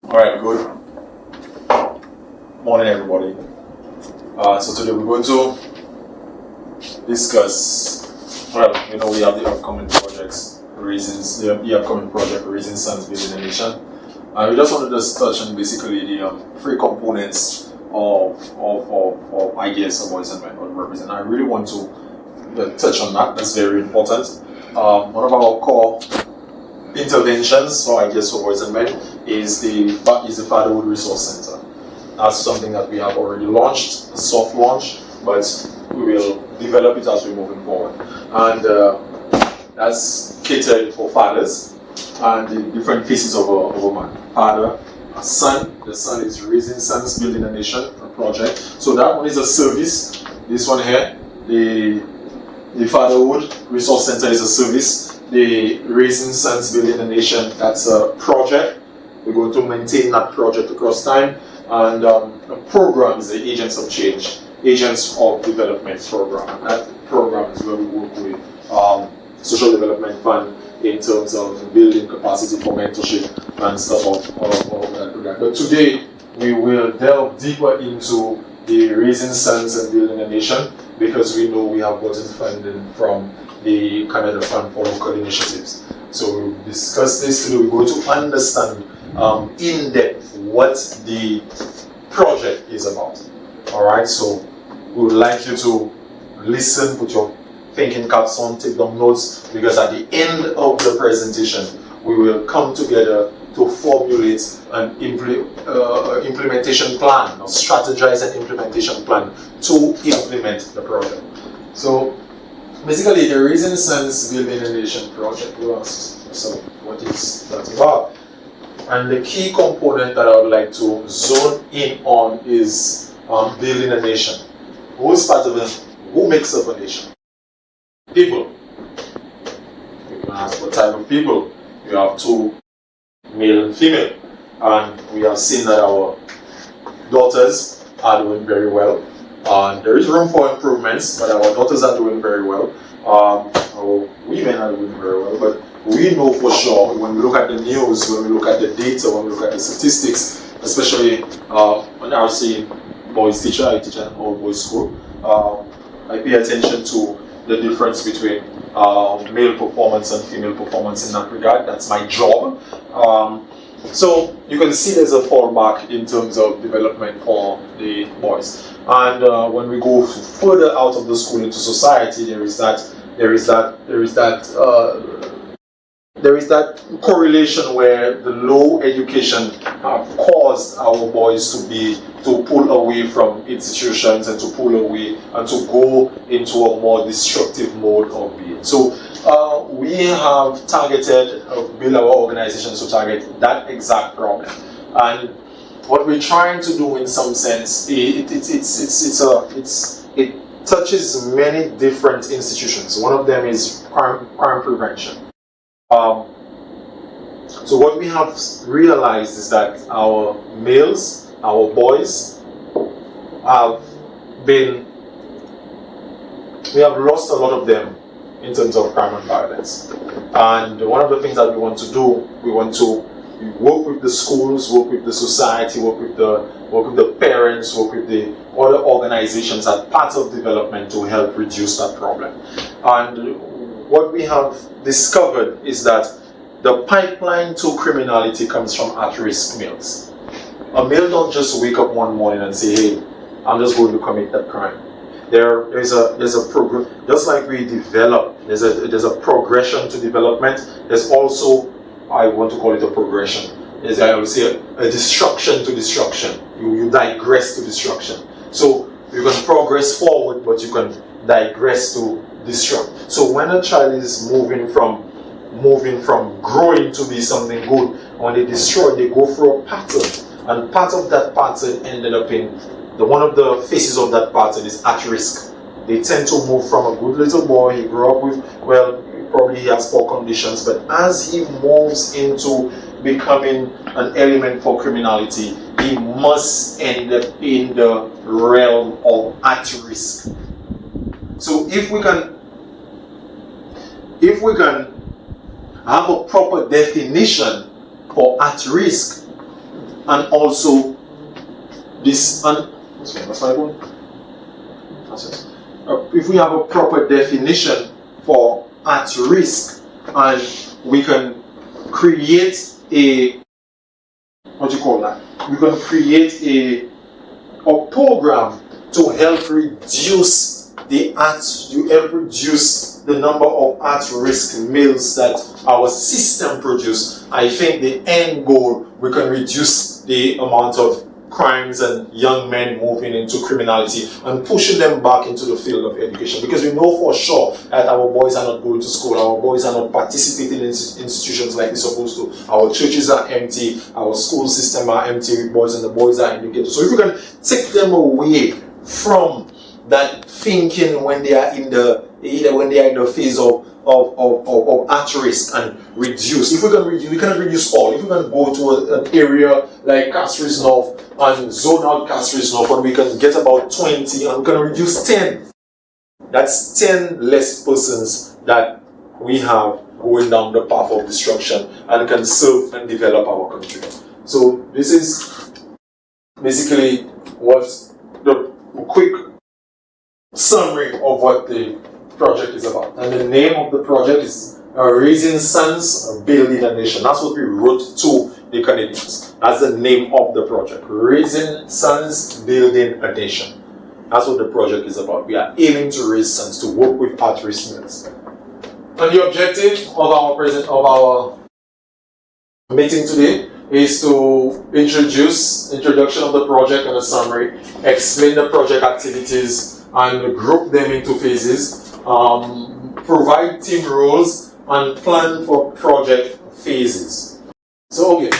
Alright, good morning everybody. So today we're going to discuss, we have the upcoming projects, the upcoming project, Raising Sons Building a Nation. And we just wanted to touch on basically the three components of ideas of boys and men or represent. I really want to touch on that. That's very important. One of our core interventions for ideas for boys and men is the Fatherhood Resource Center. That's something that we have already launched, a soft launch, but we will develop it as we're moving forward. And that's catered for fathers and the different faces of a man. Father, a son. The son is Raising Sons Building a Nation, a project. So that one is a service. This one here, the Fatherhood Resource Center is a service. The Raising Sons Building a Nation, that's a project. We're going to maintain that project across time. And the program is the Agents of Change, Agents of Development program. And that program is where we work with Social Development Fund in terms of building capacity for mentorship and stuff of that. But today, we will delve deeper into the Raising Sons and Building a Nation, because we know we have gotten funding from the Canada Fund for Local Initiatives. So we'll discuss this today. We're going to understand in depth what the project is about. Alright, so we would like you to listen, put your thinking caps on, take down notes, because at the end of the presentation, we will come together to formulate an implementation plan, or strategize an implementation plan to implement the project. So basically, the Raising Sons Building a Nation project, you ask yourself, what is that about? And the key component that I would like to zone in on is building a nation. Who is part of it? Who makes up a nation? People. You can ask what type of people. You have two, male and female. And we have seen that our daughters are doing very well. There is room for improvements, but our daughters are doing very well. Our women are doing very well, but we know for sure when we look at the news, when we look at the data, when we look at the statistics, especially when I see boys teacher, I teach at an all boys school, I pay attention to the difference between male performance and female performance in that regard. That's my job. So you can see there's a fallback in terms of development for the boys. And when we go further out of the school into society, there is that correlation where the low education have caused our boys to pull away from institutions and to pull away and to go into a more destructive mode of being. So we have targeted, build our organizations to target that exact problem. And what we're trying to do in some sense, it touches many different institutions. One of them is crime prevention. So what we have realized is that our males, our boys, we have lost a lot of them in terms of crime and violence. And one of the things that we want to do, we want to work with the schools, work with the society, work with the parents, work with the other organizations as part of development to help reduce that problem. And what we have discovered is that the pipeline to criminality comes from at-risk males. A male don't just wake up one morning and say, hey, I'm just going to commit that crime. There's a program, just like we develop, there's a progression to development. There's also, I want to call it a progression. There's, I would say, a destruction to destruction. You digress to destruction. So you can progress forward, but you can digress to destruct. So when a child is moving from growing to be something good, when they destroy, they go through a pattern. And part of that pattern ended up in one of the faces of that pattern is at risk. They tend to move from a good little boy, he grew up with, well, probably he has poor conditions, but as he moves into becoming an element for criminality, he must end up in the realm of at risk. So if we can have a proper definition for at risk, and also this, and what's my phone? If we have a proper definition for at risk, and we can create a, what do you call that? We can create a program to help reduce the number of at-risk males that our system produce. I think the end goal, we can reduce the amount of crimes and young men moving into criminality and pushing them back into the field of education, because we know for sure that our boys are not going to school, our boys are not participating in institutions like they're supposed to, our churches are empty, our school system are empty with boys, and the boys are in the ghetto. So if we can take them away from that thinking when they are in the phase of at risk and reduce. If we can reduce, we cannot reduce all. If we can go to an area like Castries North and zone out Castries North, and we can get about 20 and we can reduce 10. That's 10 less persons that we have going down the path of destruction and can serve and develop our country. So this is basically what the quick summary of what the project is about. And the name of the project is Raising Sons, Building a Nation. That's what we wrote to the Canadians. That's the name of the project. Raising Sons, Building a Nation. That's what the project is about. We are aiming to raise sons to work with at-risk males. And the objective of our meeting today is to introduction of the project and a summary, explain the project activities and group them into phases, provide team roles, and plan for project phases. So, okay,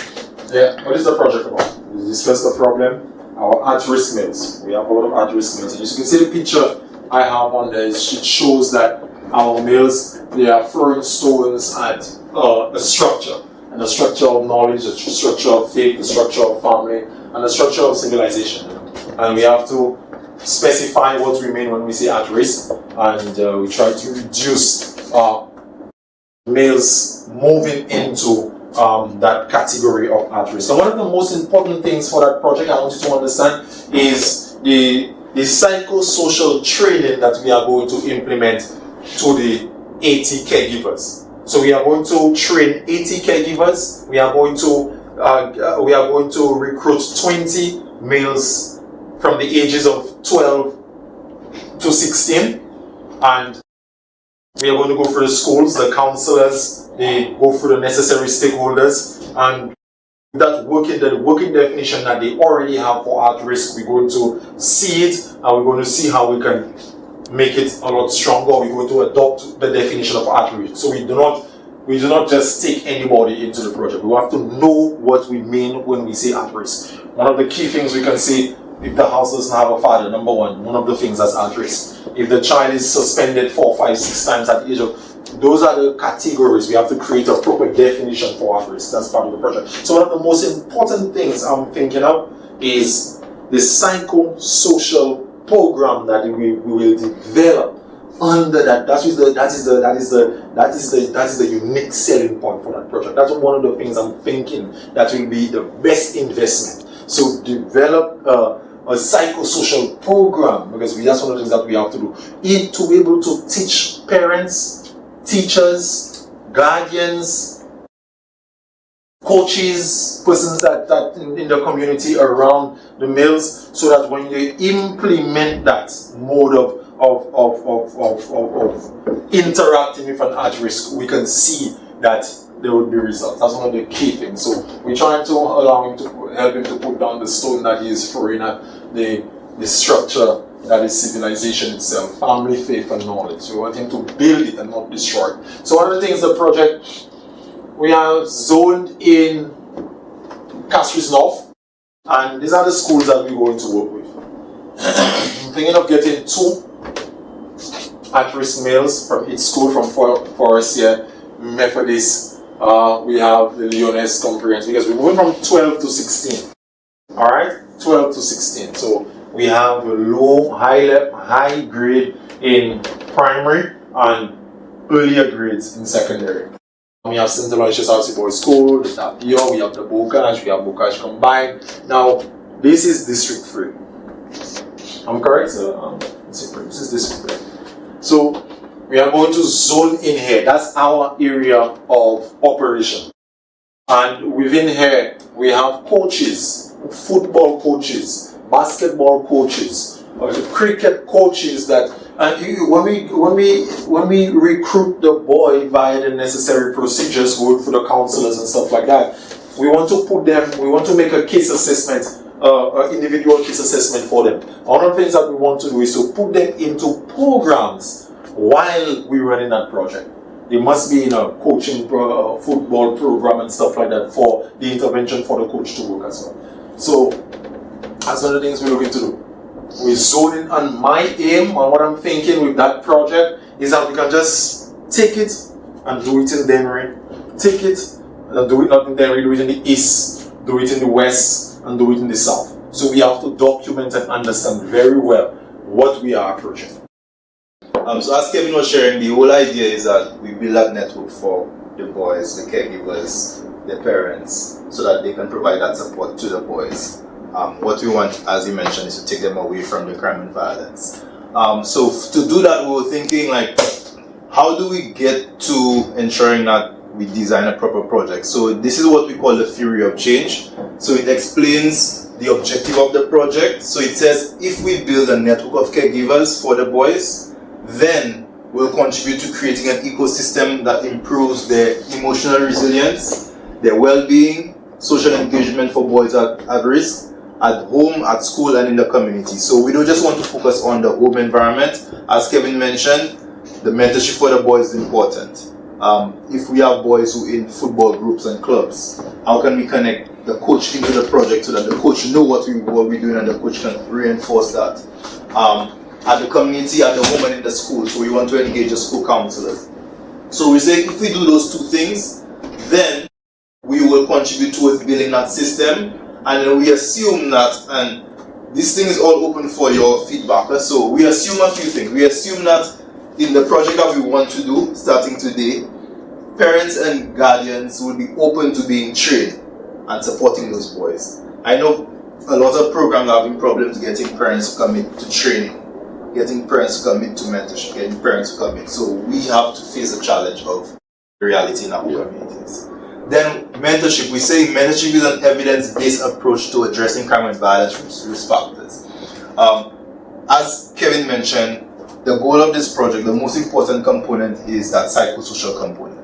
what is the project about? We discussed the problem, our at-risk males. We have a lot of at-risk males. As you can see the picture I have on there, it shows that our males, they are throwing stones at a structure. And the structure of knowledge, the structure of faith, the structure of family, and the structure of civilization. And we have to specify what we mean when we say at risk, and we try to reduce males moving into that category of at risk. And one of the most important things for that project I want you to understand is the psychosocial training that we are going to implement to the 80 caregivers. So we are going to train 80 caregivers. We are going to recruit 20 males from the ages of 12 to 16, and we are going to go through the schools, the counselors, they go through the necessary stakeholders, and that the working definition that they already have for at risk, we're going to see it, and we're going to see how we can make it a lot stronger. We're going to adopt the definition of at risk. So we do not just take anybody into the project. We have to know what we mean when we say at risk. One of the key things we can say, if the house doesn't have a father, number one of the things that's at risk. If the child is suspended 4, 5, 6 times at the age of, those are the categories. We have to create a proper definition for at risk. That's part of the project. So one of the most important things I'm thinking of is the psychosocial program that we will develop under that. That is the unique selling point for that project. That's one of the things I'm thinking that will be the best investment. So develop a psychosocial program, because that's one of the things that we have to do, to be able to teach parents, teachers, guardians, coaches, persons that in the community around the males, so that when they implement that mode of interacting with an at-risk, we can see that there will be results. That's one of the key things. So we're trying to help him to put down the stone that he is throwing at the structure that is civilization itself, family, faith, and knowledge. We want him to build it and not destroy it. So one of the things, the project, we are zoned in Castries North, and these are the schools that we're going to work with. I'm thinking of getting 2 at-risk males from each school, from Forestier, Methodist, we have the Leones Comprehensive, because we're moving from 12 to 16. Alright? 12 to 16. So we have a high grade in primary and earlier grades in secondary. We have St. Aloysius RC Boys School, the Tapio, we have the Bocage, we have Bocage Combined. Now, this is District 3. I'm correct, sir? This is District 3. So, we are going to zone in here. That's our area of operation. And within here, we have coaches, football coaches, basketball coaches, cricket coaches that, and when we recruit the boy via the necessary procedures, going through the counselors and stuff like that, we want to make a case assessment, individual case assessment for them. One of the things that we want to do is to put them into programs while we're running that project. They must be in a coaching football program and stuff like that for the intervention for the coach to work as well. So that's one of the things we're looking to do. We're zoning on my aim, and what I'm thinking with that project is that we can just take it and do it in Dennery. Take it and do it not in Dennery, do it in the east, do it in the west, and do it in the south. So we have to document and understand very well what we are approaching. So as Kevin was sharing, the whole idea is that we build that network for the boys, the caregivers, their parents, so that they can provide that support to the boys. What we want, as you mentioned, is to take them away from the crime and violence. So to do that, we were thinking like, how do we get to ensuring that we design a proper project? So this is what we call the theory of change. So it explains the objective of the project. So it says, if we build a network of caregivers for the boys, then we'll contribute to creating an ecosystem that improves their emotional resilience, their well-being, social engagement for boys at risk, at home, at school, and in the community. So we don't just want to focus on the home environment. As Kevin mentioned, the mentorship for the boys is important. If we have boys who are in football groups and clubs, how can we connect the coach into the project so that the coach know what we're doing and the coach can reinforce that? At the community, at the home, and in the school. So we want to engage the school counselors. So we say if we do those two things, then we will contribute towards building that system. And then we assume that, and this thing is all open for your feedback. So we assume a few things. We assume that in the project that we want to do, starting today, parents and guardians will be open to being trained and supporting those boys. I know a lot of programs are having problems getting parents to commit to training, getting parents to commit to mentorship, getting parents to commit. So we have to face the challenge of reality in our communities. Then mentorship. We say mentorship is an evidence-based approach to addressing crime and violence risk factors. As Kevin mentioned, the goal of this project, the most important component is that psychosocial component.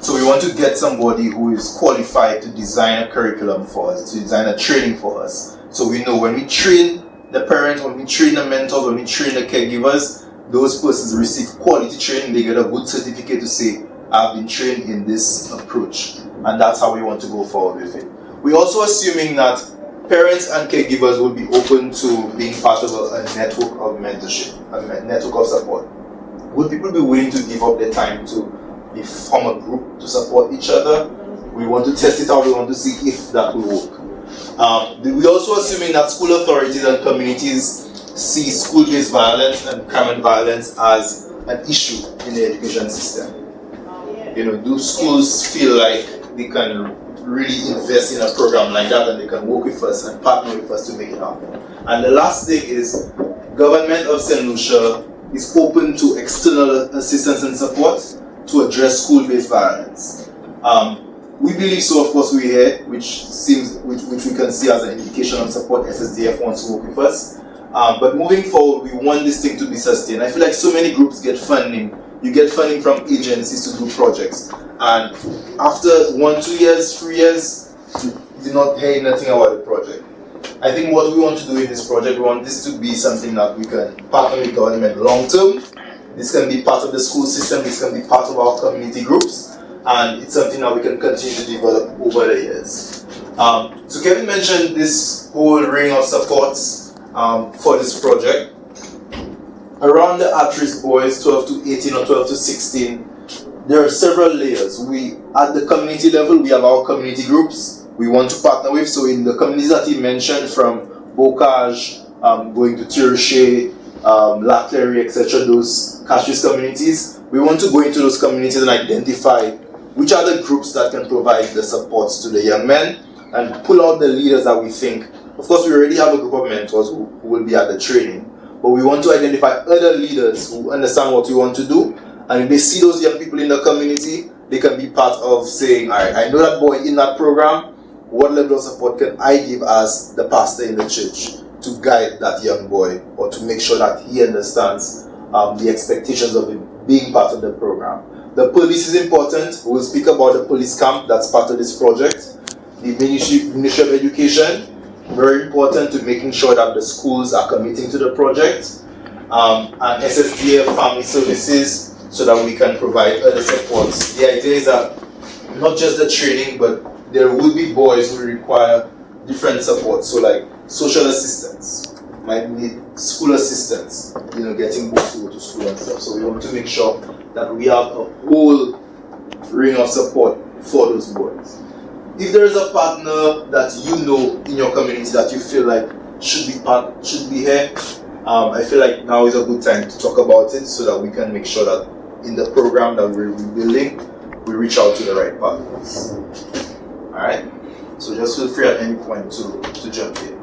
So we want to get somebody who is qualified to design a curriculum for us, to design a training for us. So we know when we train the parents, when we train the mentors, when we train the caregivers, those persons receive quality training, they get a good certificate to say, I've been trained in this approach. And that's how we want to go forward with it. We're also assuming that parents and caregivers will be open to being part of a network of mentorship, a network of support. Would people be willing to give up their time to form a group to support each other? We want to test it out, we want to see if that will work. We're also assuming that school authorities and communities see school-based violence and crime and violence as an issue in the education system. Do schools feel like they can really invest in a program like that and they can work with us and partner with us to make it happen? And the last thing is, government of St. Lucia is open to external assistance and support to address school-based violence. We believe so, of course, we're here, which we can see as an indication of support. SSDF wants to work with us. But moving forward, we want this thing to be sustained. I feel like so many groups get funding. You get funding from agencies to do projects. And after 1, 2 years, 3 years, you do not hear nothing about the project. I think what we want to do in this project, we want this to be something that we can partner with government long term. This can be part of the school system, this can be part of our community groups, and it's something that we can continue to develop over the years. So Kevin mentioned this whole ring of supports for this project. Around the at-risk boys, 12 to 18 or 12 to 16, there are several layers. At the community level, we have our community groups we want to partner with. So in the communities that he mentioned, from Bocage, going to Tirche, Latlery, etc., those cash-risk communities, we want to go into those communities and identify which are the groups that can provide the supports to the young men, and pull out the leaders that we think. Of course, we already have a group of mentors who will be at the training, but we want to identify other leaders who understand what we want to do, and if they see those young people in the community, they can be part of saying, all right, I know that boy in that program, what level of support can I give as the pastor in the church to guide that young boy, or to make sure that he understands the expectations of him being part of the program. The police is important. We'll speak about the police camp that's part of this project. The Ministry of Education, very important to making sure that the schools are committing to the project. And SSDF Family Services, so that we can provide other supports. The idea is that not just the training, but there will be boys who require different support. So like social assistance, might need school assistance, getting books to go to school and stuff. So we want to make sure that we have a whole ring of support for those boys. If there is a partner that you know in your community that you feel like should be here, I feel like now is a good time to talk about it, so that we can make sure that in the program that we're building, we reach out to the right partners. Alright? So just feel free at any point to jump in.